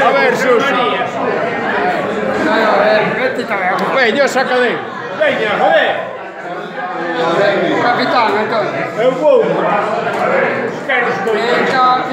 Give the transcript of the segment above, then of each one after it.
A ver, Suso. Veña, saca de. Veña, joder. Capitán, entonces. É o voo. Capitán.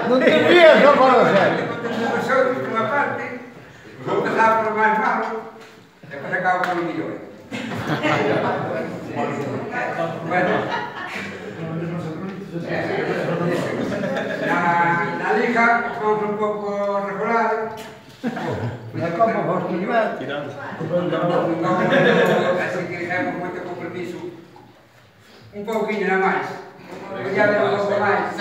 Non te rías, non conoces. Nosotros, por unha parte, vou empezar por máis malo, e depois acabo por un millón. Bueno, na liga vamos un pouco regular. Na Copa Portugal. Así que temos moito compromiso. Un pouquinho na máis. Ya vemos un pouco máis.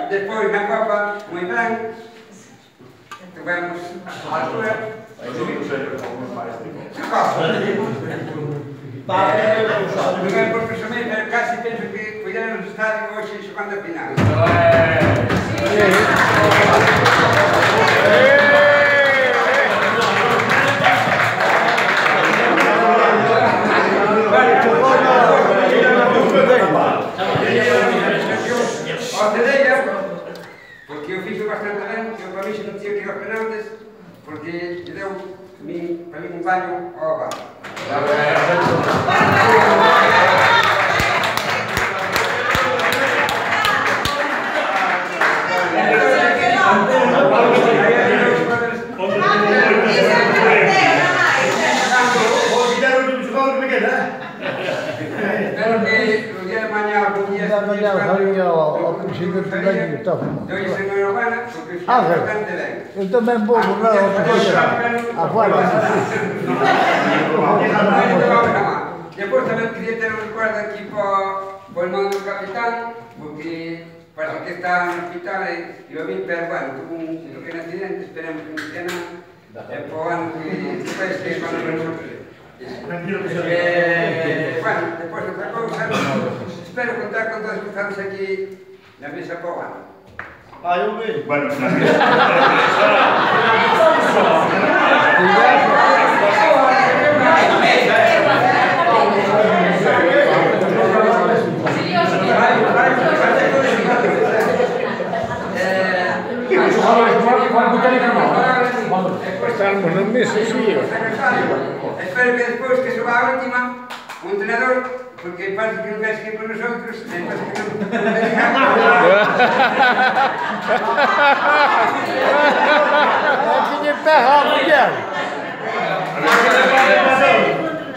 Despois na Copa, moi ben. Tivemos a altura. Non por presumir, pero casi penso que puidemos estar hoxe xogando a final. Porque eu fixo bastante ben, eu para mí xa non tinha que ir aos penaltes, porque lle deu para mí un baño ao bar. Espero que o día de mañá algún día ao presidente do año que está fumando. doi sen enhorabuena, porque fixo bastante ben. Eu tamén vou burlar ao presidente. Afuera. Depois tamén quería ter un recuerdo aquí para o irmão do capitán, porque parece que está no hospital e eu vim, pero bueno, tuvo un pequeno accidente, esperemos que non tenha nada, e para o ano que despois que é cuando resolver. Bueno, depois outra cousa, espero contar con todos que estamos aquí na mesa para o ano. Eu vi. Bueno, Estamos na mesa, sí. Espero que despois que suba a última, un entrenador, porque parece que non queres que por nosotros, e parece que non queres que Tiñe pega a muller.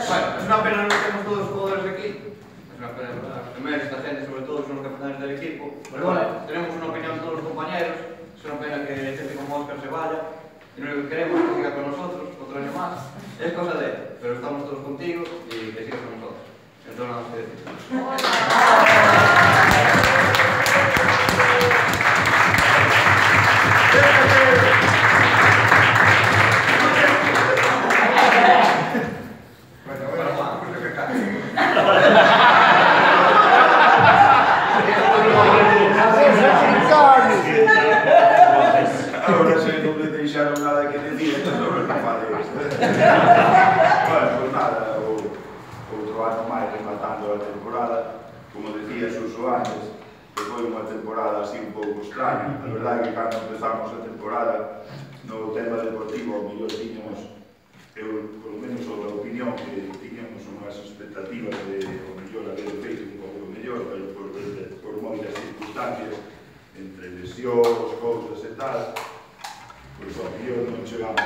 Es una pena no tenemos todos los jugadores aquí. Es una pena, primero esta gente, sobre todo, son los capitanes del equipo. Pero bueno, tenemos una opinión de todos los compañeros. Es una pena que gente como Óscar se vaya. Y no lo que queremos es que siga con nosotros otro año más. Es cosa de él, pero estamos todos contigo y que siga con nosotros. Entonces nada más que decir. Ahora se non me deixaron nada que decir, entón non me fale isto. Bueno, pues nada, outro ano máis rematando a temporada, como decía Suso antes, que foi unha temporada así un pouco extraña. A verdade é que cando empezamos a temporada, no tema deportivo, ao mellor tiñamos, eu, polo menos, sobre a opinión, que tiñamos unhas expectativas de, ao mellor, haber feito un pouco mellor, pero por moitas circunstancias, entre lesións, cousas e tal, pois ao mellor non chegamos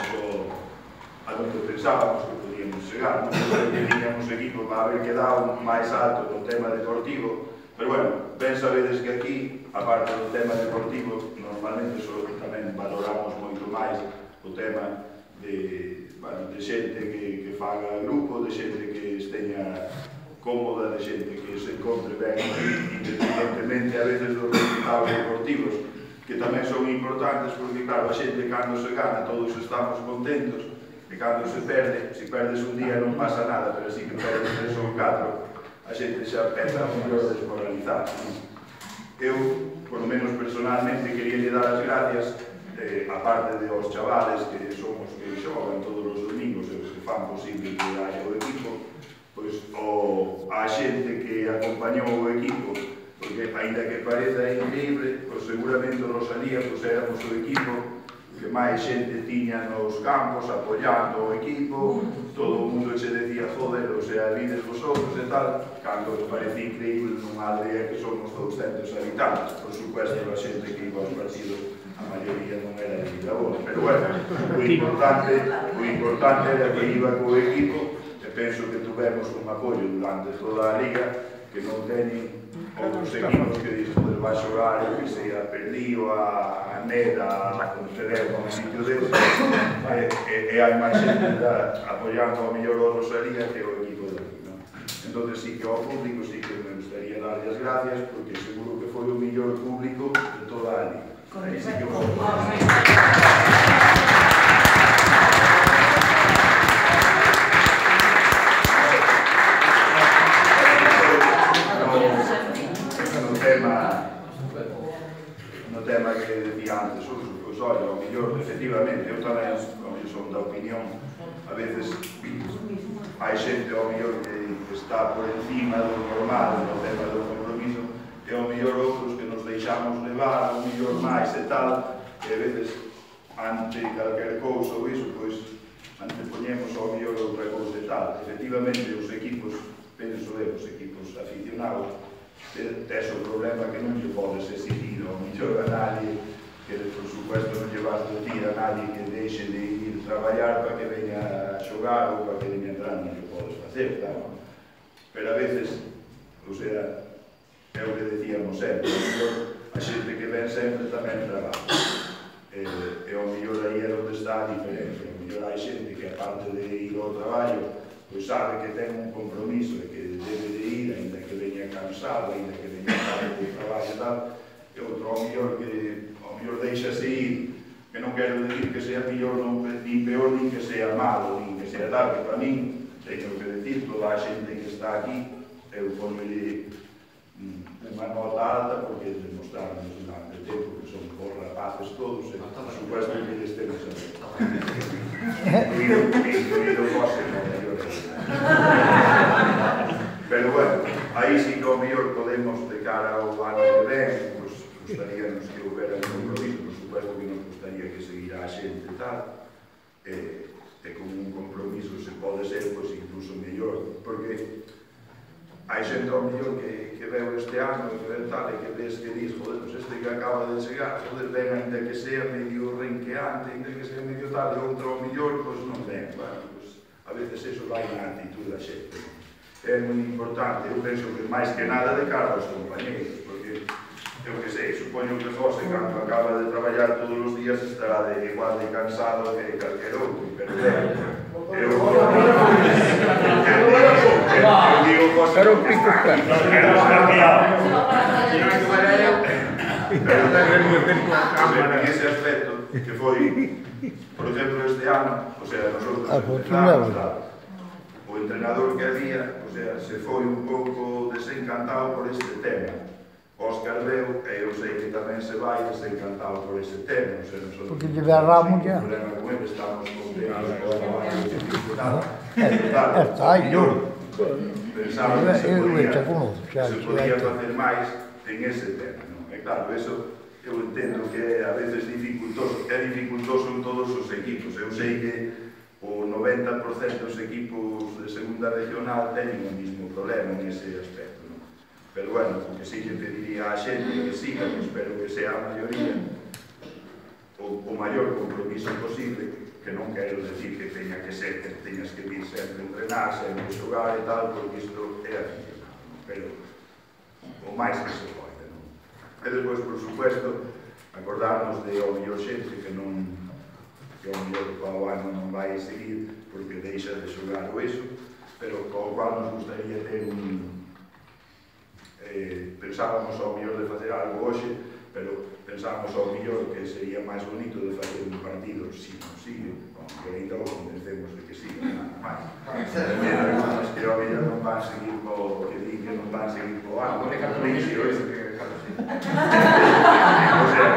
a donde pensábamos que podíamos chegar. Non sei que tiñamos equipo para haber quedado máis alto no tema deportivo, pero bueno, ben sabedes que aquí, aparte do tema deportivo, normalmente tamén valoramos moito máis o tema de xente que faga grupo, de xente que esteña cómoda, de xente que se encontre ben, independentemente a veces dos resultados deportivos, que tamén son importantes, porque claro, a xente cando se gana todos estamos contentos, e cando se perde, se perdes un día non pasa nada, pero si que perdes 3 ou 4, a xente xa pensa a mellor desmoralizar. Eu, por lo menos personalmente, quería dar as gracias, aparte de aos chavales que somos que xogan todos os domingos e os que fan posible que haya o equipo, pois a xente que acompañou o equipo, porque ainda que pareza increíble, pois seguramente o Rosalía pois éramos o equipo que máis xente tiña nos campos apoiando o equipo, todo o mundo che decía, joder, o sea, vides vosotros e tal, cando me parece increíble nunha aldea que somos 200 habitantes. Por supuesto, a xente que iba aos partidos, a maioría non era de Villabona, pero bueno, o importante era que iba co equipo, e penso que tuvemos un apoio durante toda a liga, que non teñen outros equipos que dicen, pois vai xogar, que sea Perdido, a Neda, a Pontevedra, un sitio desse, e hai máis xente apoiando ao mellor o Rosalía que o equipo de aquí, non? Entón, sí que ao público sí que me gustaría darlle as gracias, porque seguro que foi o mellor público de toda a liga. Aí sí que vos no tema que decía antes, pois olha, ao mellor, efectivamente, eu tamén son da opinión, a veces hai xente ao mellor que está por encima do normal no tema do compromiso, e ao mellor outros que nos deixamos levar, ao mellor máis e tal, e a veces, ante calquer cousa ou iso, pois, antepoñemos ao mellor outra cousa e tal. Efectivamente, os equipos, penso eu, os equipos aficionados, tes o problema que non lle podes exigir ao mellor a nadie, que por supuesto non lle vas decir a nadie que deixe de ir traballar para que veña a xogar ou para que veña a entrar, non lle podes facer, claro. Pero a veces, o sea, é o que decíamos sempre, a xente que ven sempre tamén trabaja. E ao mellor aí é onde está a diferencia. Ao mellor hai xente que, aparte de ir ao traballo, pois sabe que ten un compromiso e que debe de ir, ainda que veña cansado, ainda que veña tarde do traballo e tal, e outro ao mellor deixase ir, que non quero decir que sea mellor, nin peor, nin que sea malo, nin que sea tal, que para min, teño que decir, toda a xente que está aquí, eu ponle unha nota alta porque demostraron durante tempo que son bons rapaces todos, e por supuesto que lles temos a ver. Incluído vos en o mellor. Pero bueno, aí sí que ao mellor podemos, de cara ao ano que ven, pues, gustaríanos que houbera un compromiso, por supuesto que nos gustaría que seguirá a xente e tal, e con un compromiso se pode ser, pues, incluso mellor, porque hai xente ao mellor que veu este ano e que tal, e que ves que dis, joder, pues este que acaba de chegar, joder, ven ainda que sea medio renqueante, ainda que sea medio tal, e outro ao mellor, pues non ven, bueno, pues a veces eso vai na actitud da xente. É moi importante, eu penso que máis que nada de cara aos compañeros, porque, eu que sei, supoño que José, cando acaba de traballar todos os días, estará igual de cansado que calquer outro, pero eu digo cosas... Pero un pico claro. Pero en ese aspecto, que foi, por exemplo, este ano, o sea, nosotros empezamos, o entrenador que había, o sea, se foi un pouco desencantado por este tema. Óscar veu, e eu sei que tamén se vai desencantado por ese tema. Porque lle derramos ya. O problema con ele, estamos contentos con o traballo que dificultado. Está aí, yo. Pensamos que se podía xa, facer máis en ese tema, non? E claro, eso eu entendo que a veces é dificultoso en todos os equipos. Eu sei que o 90% dos equipos de segunda regional teñen o mismo problema en ese aspecto, non? Pero bueno, o que sí que pediría a xente que siga, que espero que sea a maioría, o maior compromiso posible, que non quero decir que teña que ser, que teñas que vir sempre a entrenar, sempre a xogar e tal, porque isto é aficionado, pero o máis que se pode, non? E despois, por supuesto, acordarnos de ao mellor xente que non, que ao mellor o ano non vai seguir porque deixa de xogar o iso, pero co cual nos gustaría ter un... pensábamos ao mellor de facer algo hoxe, pero pensábamos ao mellor que sería máis bonito de facer un partido si non sigue, que ainda o convencemos de que sigue, nada máis. Mas que ao mellor non van seguir co que di que non van seguir co ano, o sea,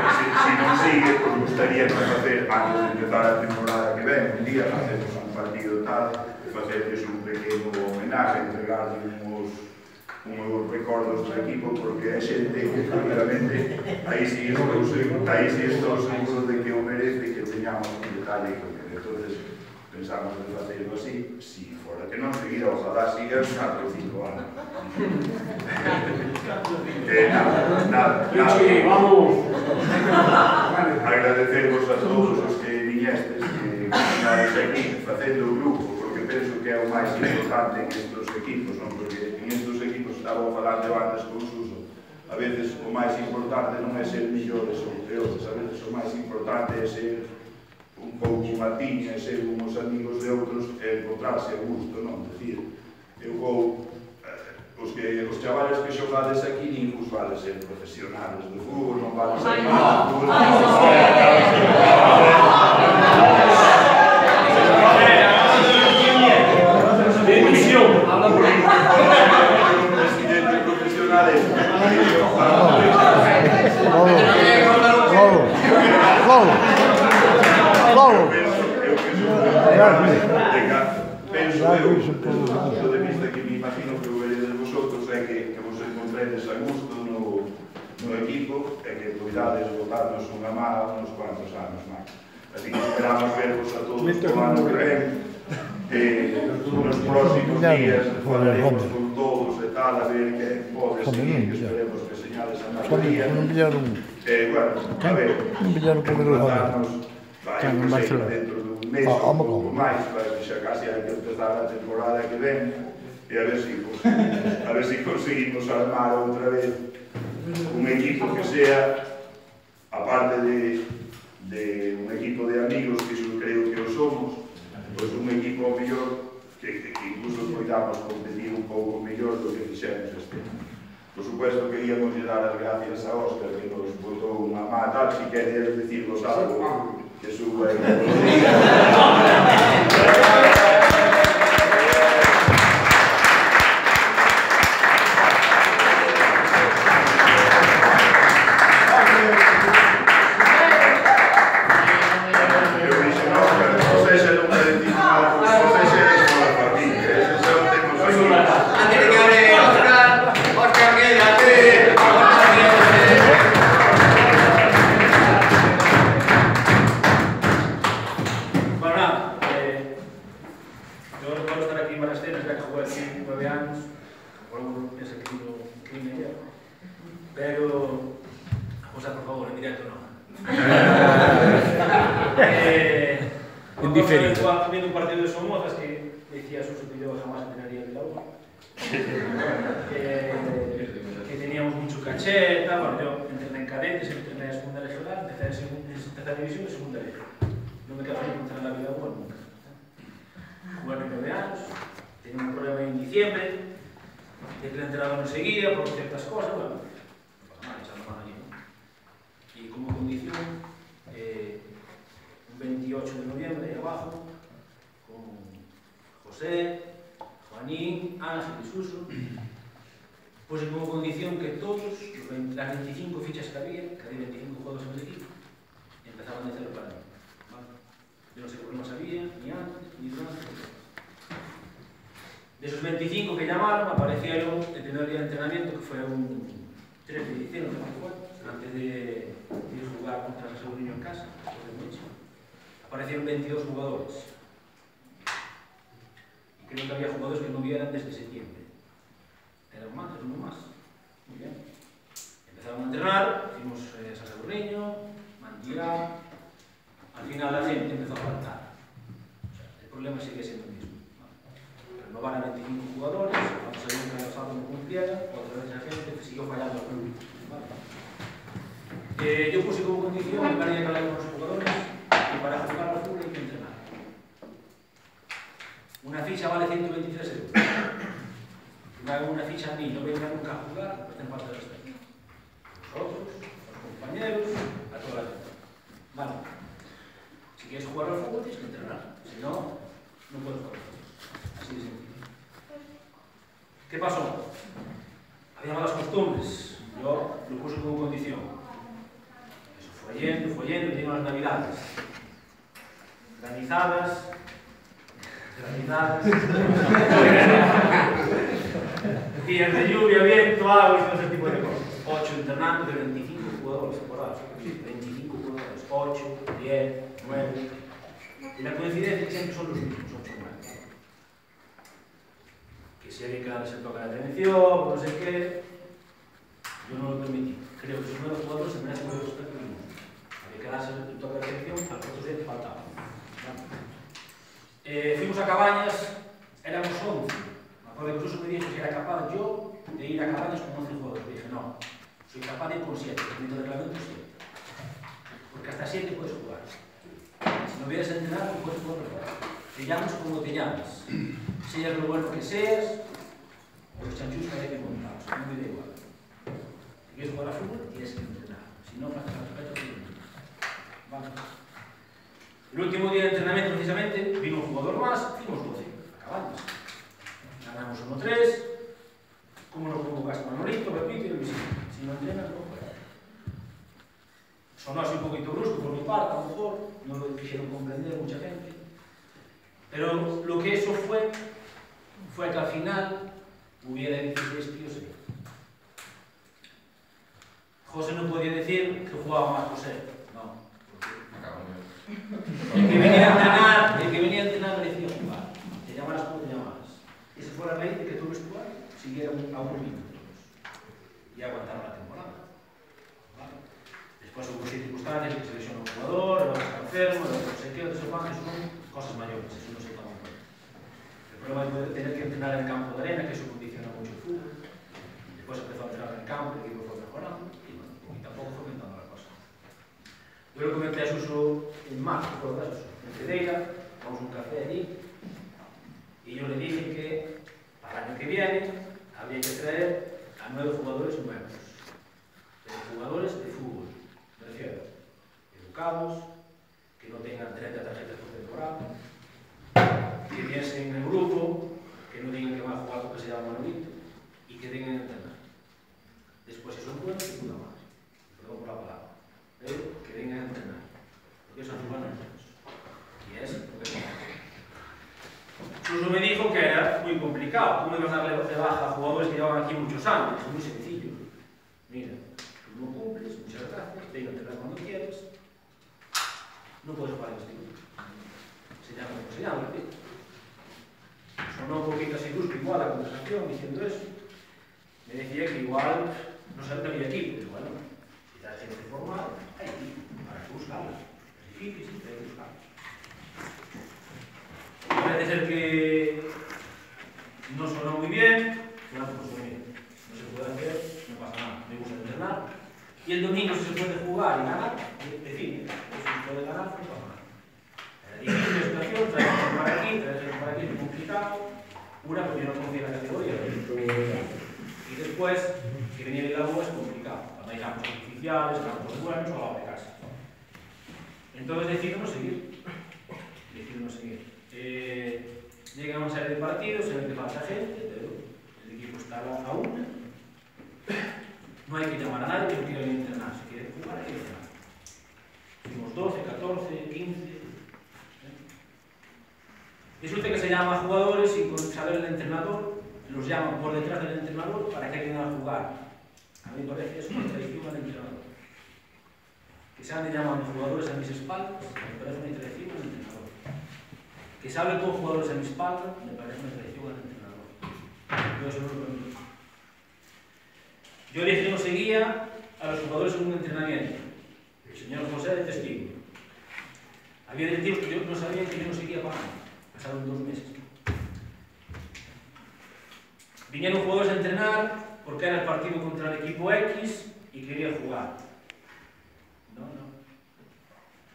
si non sigue, pues gustaría facer antes de empezar a temporada que ven, un día facemos un partido tal, e facerles un pequeno homenaje, entregarles uns recordos do equipo, porque a xente, efectivamente, aí sí estou seguro de que o merece que teñamos un detalle con ele. Entonces, pensamos en facerlo así, si fora que non seguira, ojalá siga 4 ou 5 anos. Nada. Vamos! Agradecervos a todos os que viñestes, que continuades aquí, facendo o grupo, porque penso que é o máis importante en estes equipos, non? Porque en estes equipos estaba falando antes con Suso, a veces o máis importante non é ser millores ou peores, a veces o máis importante é ser un pouco matiña, é ser uns amigos de outros e encontrarse a gusto, non? Decir, eu vou, os chavales que xogades aquí nin vos vale ser profesionales do fútbol, non vale ser fútbol, penso eu, desde o punto de vista que me imagino que o veredes vosotros é que vos encontredes a gusto no equipo e que cuidades botarnos unha má uns cuantos anos máis. Así que esperamos vervos a todos o ano que ven, nos próximos días falaremos con todos e tal, a ver que pode seguir, que esperemos que señales a maioría. Bueno, a ver, mandarnos dentro dun mes ou un pouco máis, para que xa casi hai que empezar a temporada que ven e a ver se conseguimos armar outra vez un equipo que sea, aparte de un equipo de amigos, que iso creo que o somos, pois un equipo mellor que incluso podamos competir un pouco mellor do que fixemos este ano. Por supuesto, queríamos dar as gracias a Óscar, que nos botou unha má tal, si queres decirvos algo, que suba e que nos diga. Viendo un partido de Somozas que decía Suso que yo jamás entrenaría de la U, que teníamos mucho caché, tal. Bueno, yo entrené en cadetes, entrené en segunda regional, empecé en tercera división y segunda regional. No me quedaba ni entrenar la vida nunca. Jugué 9 años, tenía un problema en diciembre, de que el entrenador no seguía por ciertas cosas, bueno, echando mano allí, ¿no? Y como condición, un 28 de noviembre, ahí abajo, con José, Juanín, Ángel y Suso, Puse como condición que todos, las 25 fichas que había 25 jugadores en el equipo, empezaban de cero para mí. ¿Vale? Yo no sé por qué no sabía, ni antes, ni durante. De esos 25 que llamaron, aparecieron el primer día de entrenamiento, que fue un 3 de diciembre, antes de ir a jugar contra el Saurinho en casa, aparecieron 22 jugadores. Y creo que había jugadores que no vieran desde septiembre. Era uno más. Muy bien. Empezaron a entrenar, hicimos San Saurinho, Mandía. Al final la gente empezó a faltar. O sea, el problema sigue siendo el mismo. Renovar a 25 jugadores, cuando sabían que el saldo no cumpliera, otra vez la gente que siguió fallando al club. ¿Vale? Yo puse como condición que había que hablar con los jugadores y para jugar al fútbol hay que entrenar. Una ficha vale 123 euros. Si me hago una ficha a mí, no venga nunca a jugar, no hacen falta de respeto. Nosotros, los compañeros, a toda la gente. Vale. Si quieres jugar al fútbol, tienes que entrenar. Si no, no puedes jugar. Así de sencillo. ¿Qué pasó? Había malas costumbres. Yo lo puse como condición. Eso fue yendo, y vinieron las navidades. Granizadas. Días de lluvia, viento, agua y todo ese tipo de cosas. 8 internando de 25 jugadores, ¿acordados? 25 jugadores, 8, 10, 9. Y la coincidencia que siempre son los mismos, 8 o 9. Que si alguien que se toca la atención, no sé qué, yo no lo permití. Creo que esos 9 jugadores se merecen el respeto del mundo. Había que darse el toque de atención a los otros 10 que faltaban. Fuimos a Cabañas, éramos 11. Me acuerdo que incluso me dijo si era capaz yo de ir a Cabañas con 11 jugadores. Le dije, no, soy capaz de ir con 7, teniendo reglamento 7. Porque hasta 7 puedes jugar. Si no vienes a entrenar, no puedes jugar. Te llamas como te llamas. Seas lo bueno que seas, o los chanchus que hay que montar. No me da igual. Si quieres jugar a fútbol, tienes que entrenar. Si no, faltas al respeto, vale. El último día de entrenamiento, precisamente, vino un jugador más, fuimos 12, acabamos. Ganamos 1-3, ¿cómo no convocaste a Manolito, Pepito y Luisito? Si no entrenas, no juegas. Sonó así un poquito brusco por mi parte, a lo mejor, no lo quisieron comprender mucha gente. Pero lo que eso fue que al final hubiera 16 tíos ahí. José no podía decir que jugaba más José, no. El que venía a entrenar merecía jugar. Te llamaras como te llamaras. Esa fue la raíz de que todo el vestuario siguiera a un minuto y aguantara la temporada. ¿Vale? Después hubo circunstancias que se lesionó un jugador, el otro está enfermo, el otro no sé qué, otros son cosas mayores, eso no se toma en cuenta. El problema es poder tener que entrenar en el campo de arena, que eso condiciona mucho el fútbol. Después empezó a entrenar en el campo, el equipo fue mejorando y bueno, poquito a poco fue aumentando la cosa. Yo lo comenté a Suso en marzo, en Cedeira, vamos a un café allí, y yo le dije que para el año que viene habría que traer a 9 jugadores nuevos, pero jugadores de fútbol, me refiero, educados, que no tengan 30 tarjetas por temporada, que piensen en el grupo, que no digan que van a jugar porque se llama Manolito, y que tengan que entrenar. Después, si son buenos, que puta más, perdón por la palabra. Que vengan a entrenar, porque eso ayuda a nosotros. Y es lo que pasa. Suso me dijo que era muy complicado. ¿Cómo ibas a darle de baja a jugadores que llevaban aquí muchos años? Es muy sencillo. Mira, tú no cumples, muchas gracias, ven a entrenar cuando quieras. No puedes jugar en este grupo. Se llama como se llama, ¿sí? Sonó un poquito así brusco igual la conversación diciendo eso. Me decía que igual no sabía que había equipo, pero bueno. La gente formada, hay para que buscarlos. Es difícil, hay que buscarlos. Parece ser que no sonó muy bien, bueno, pues muy bien. No se puede hacer, no pasa nada, me gusta entrenar. Y el domingo si se puede jugar y ganar, define. Si se puede ganar, no pasa nada. Es difícil la situación, traer gente para aquí, es complicado. Una, porque yo no confío en la categoría. Y después, que venir el agua es complicado. Cuando hay campos artificiales, campos buenos o agua de casa. Entonces decidimos seguir. Llegan a una serie de partidos en el que falta gente, pero el equipo está a una No hay que llamar a nadie que quiera ir a entrenar. Si quiere jugar, hay que entrenar. Fuimos 12, 14, 15... Es usted que se llama a jugadores y con saber el entrenador, los llaman por detrás del entrenador para que vengan a jugar. A mí me parece que es una traición al entrenador. Que se ande llamando jugadores a mis espaldas, me parece una traición al entrenador. Que se hable con jugadores a mi espalda, me parece una traición al entrenador. Yo eso no lo permito. Yo dije que no seguía a los jugadores en un entrenamiento. El señor José de testigo. Había directivos que yo no sabía que yo no seguía pagando. Pasaron 2 meses. Vinieron jugadores a entrenar porque era el partido contra el equipo X y quería jugar.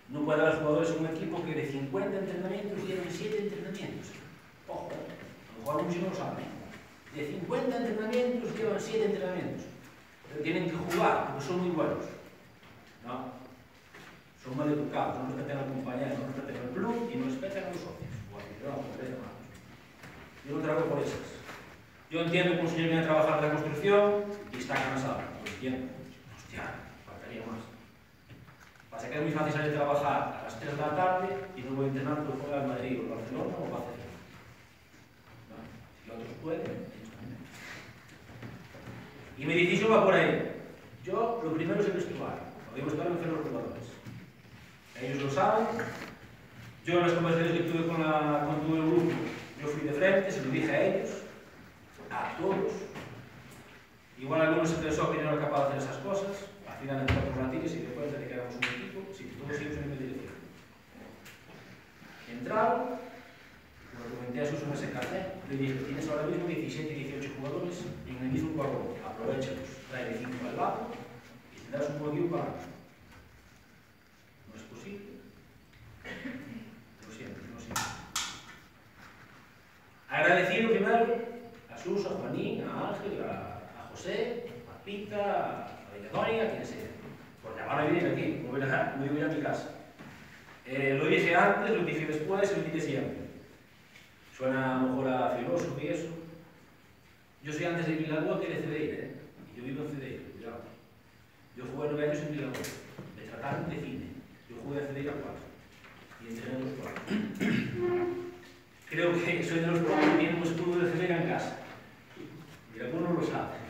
No puede haber jugadores en un equipo que de 50 entrenamientos llevan 7 entrenamientos. Ojo, a lo mejor muchos no lo saben. De 50 entrenamientos llevan 7 entrenamientos. Pero tienen que jugar porque son muy buenos. No. Son mal educados, no respetan al compañero, no respetan al club y no respetan a los socios. Yo no trabajo por esas. Yo entiendo que un señor viene a trabajar de la construcción y está cansado. Lo entiendo. Hostia, faltaría más. Pasa que es muy fácil salir a trabajar a las 3 de la tarde y no voy a entrenar porque juega el Madrid o el Barcelona o el Barcelona. ¿No? Si otros pueden, ellos también. Y mi decisión va por ahí. Yo, lo primero es el vestuario. Lo digo vestuario en los jugadores. Ellos lo saben. Yo en las conversaciones que tuve con todo el grupo, yo fui de frente, se lo dije a ellos, a todos. Igual algunos se pensó que yo no era capaz de hacer esas cosas, al final entró por Matías y después de que éramos un equipo, sí, todos ellos en mi dirección. Entraron, lo comenté a Suso en ese cartel, le dije, tienes ahora mismo 17 y 18 jugadores en el mismo vagón, aprovechalos, trae 5 al lado y tendrás un buen para mí. No es posible. Agradecido primero a Suso, a Juanín, a Ángel, a José, a Pita, a Villadonia, a quien sea. Por llamar a venir aquí, no digo ya a mi casa. Lo dije antes, lo dije después y lo dije siempre. Suena a lo mejor a filósofo y eso. Yo soy antes de Vilaboa que de Cedeira, y yo vivo en Cedeira, cuidado. Yo jugué 9 años en Vilaboa, me trataron de cine. Yo jugué a Cedeira 4 y entrené los 4. Creo que soy de los pocos que tienen un escudo de Cedeira en casa. Y algunos no lo saben.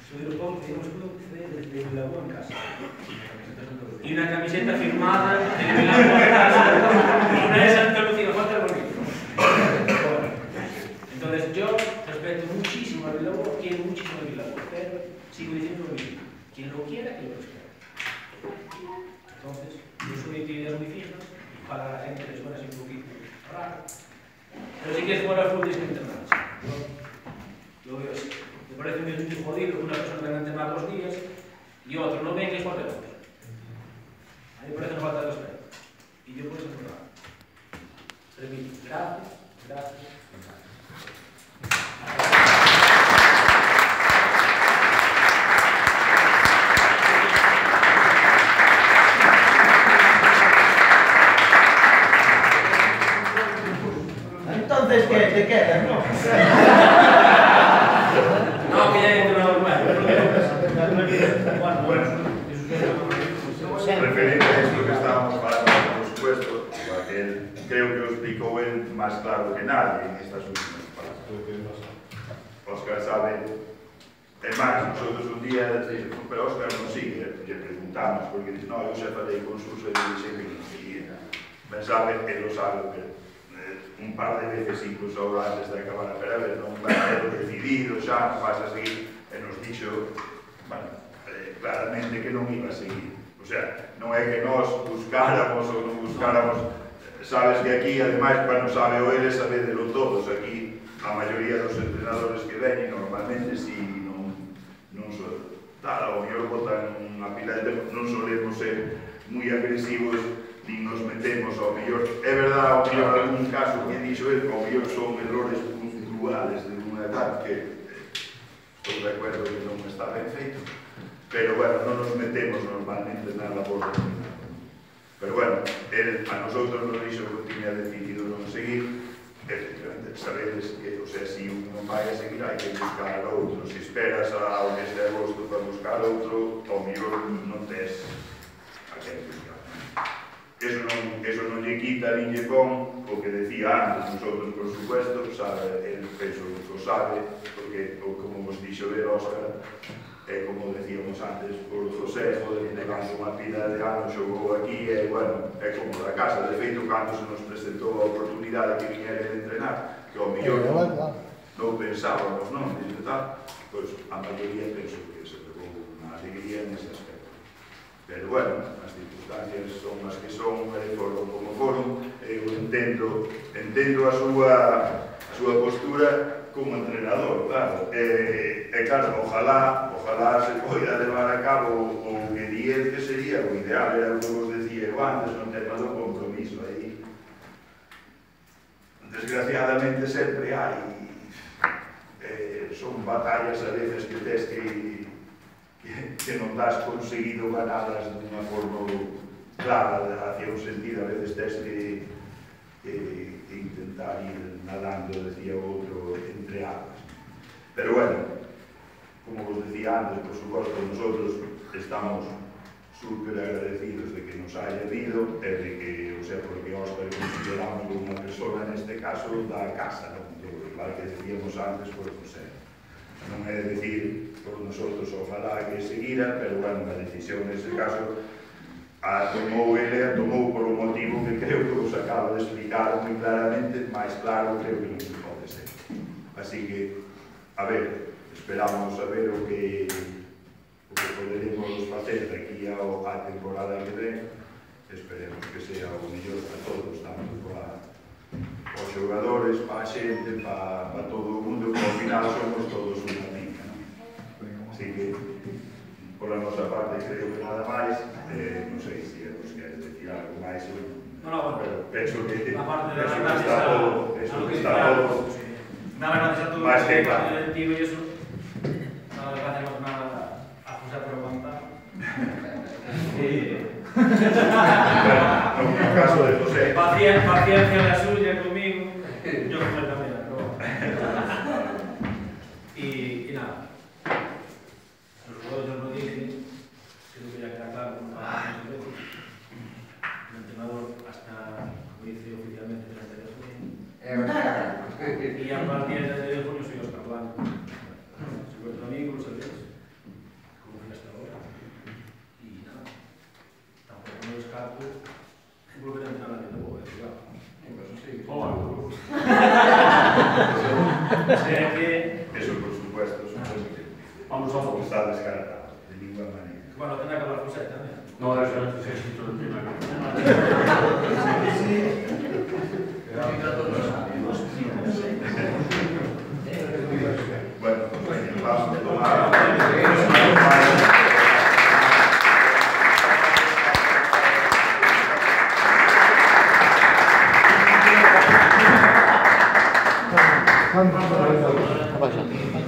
Soy de los pocos que tienen un escudo de Vilaboa en casa. Y una camiseta firmada de Vilaboa en casa. Y una de Santa Lucía, falta el bonito. Entonces yo respeto muchísimo a Vilaboa, quiero muchísimo a Vilaboa, pero sigo diciendo lo mismo. Quien lo quiera, que lo respete. Entonces, yo soy de actividades muy fijas y para la gente les suena así un poquito raro. Pero si quieres jugar al fútbol tienes que entrenar. Yo lo veo así. Me parece muy jodido que una persona venga a entrenar 2 días y otro no venga y juegue al fútbol. A mí me parece una falta de respeto. Y yo por eso entrenar. Repito, gracias, gracias, gracias. Entonces, ¿qué? ¿Te quedas, no? No, que ya hay entrenador nuevo. Referente a esto que estábamos hablando, por supuesto, porque él, creo que lo explicó él más claro que nadie en estas últimas palabras. Óscar sabe, es más, nosotros un día decimos, pero Óscar no sigue, le preguntamos, porque dice, no, yo se falei con Suso y le dije que no seguía. Pensaba que él lo sabe, pero un par de veces incluso ahora antes de acabar a ver, non vai a ter decidido xa, non vas a seguir, e nos dixo, bueno, claramente que non iba a seguir. O sea, non é que nós buscáramos ou non buscáramos, sabes que aquí, ademais, bueno, sabe o ele, sabedelo todos, aquí a maioría dos entrenadores que veñen normalmente si non son tal, ao mellor botan unha pila de tempo, non solemos ser moi agresivos nin nos metemos, ao mellor, é verdade, ao mellor algún caso que dixo el, ao mellor son errores puntuales de unha edad que estou de acuerdo que non está ben feito, pero bueno, non nos metemos normalmente na labor de entrenador. Pero bueno, el a nosotros nos dixo que tiña decidido non seguir, efectivamente, sabedes que, o sea, si un non vai a seguir, hai que buscar outro. Se esperas ao mes de agosto para buscar outro, ao mellor non tes a quen buscar. Eso non lle quita nin lle pon o que decía antes, nosotros, por supuesto, sabe, el penso que o sabe, porque, como vos dixo ver Óscar, como decíamos antes, por José, joder, levando unha pila de anos, xogou aquí, e, bueno, é como da casa. De feito, cando se nos presentou a oportunidade que viñera de entrenar, que ao mellor non pensábamos, non? Dice tal, pois a maioría penso que se pegou unha alegría nese aspecto. Pero, bueno, as circunstancias son as que son, foron como foron, eu entendo a súa postura como entrenador, claro. Claro, ojalá se poida levar a cabo o que di el que sería o ideal, era o que vos decía eu antes, no tema do compromiso. Aí, desgraciadamente, sempre hai, son batallas a veces que tes que non das conseguido ganadas dunha forma clara hacia un sentido, a veces tes que intentar ir nadando, decía o outro, entre aguas. Pero, bueno, como vos decía antes, por suposto, nosotros estamos super agradecidos de que nos haya habido e de que, o sea, porque Óscar consideramos unha persona, neste caso, da casa, non? Igual que decíamos antes, por José. Non é decir por nosotros, ojalá que seguira, pero, bueno, a decisión neste caso a tomou por un motivo que creo que vos acabo de explicar moi claramente, máis claro creo que non se pode ser. Así que, a ver, esperamos a ver o que poderemos facer daqui á temporada que ven. Esperemos que sea o mellor para todos, tanto para os xogadores, para a xente, para todo o mundo, que ao final somos todos unha liga, non? Así que, por a nosa parte, creo que nada máis. Non sei se vos queres decir algo máis, pero penso que está todo máis que claro. Nada, gracias nada a José por aguantar. No caso de José. Paciencia la suya conmigo, yo con él también. Y nada, los jugadores nos lo dicen, creo que ya queda claro, el entrenador hasta, como dice oficialmente, 30 de junio. Y a partir del 3 de junio soy Óscar Blanco. Soy vuestro amigo, lo sabéis, como fui hasta ahora. Y nada, tampoco me descarto volver a entrenar a la vida, claro. Eso sí. Eso, por supuesto, vamos a que está descartado, de ninguna manera. Bueno, tendrá que hablar José también. No, eso es el tema. Bueno, pues vamos a tomar... Vamos a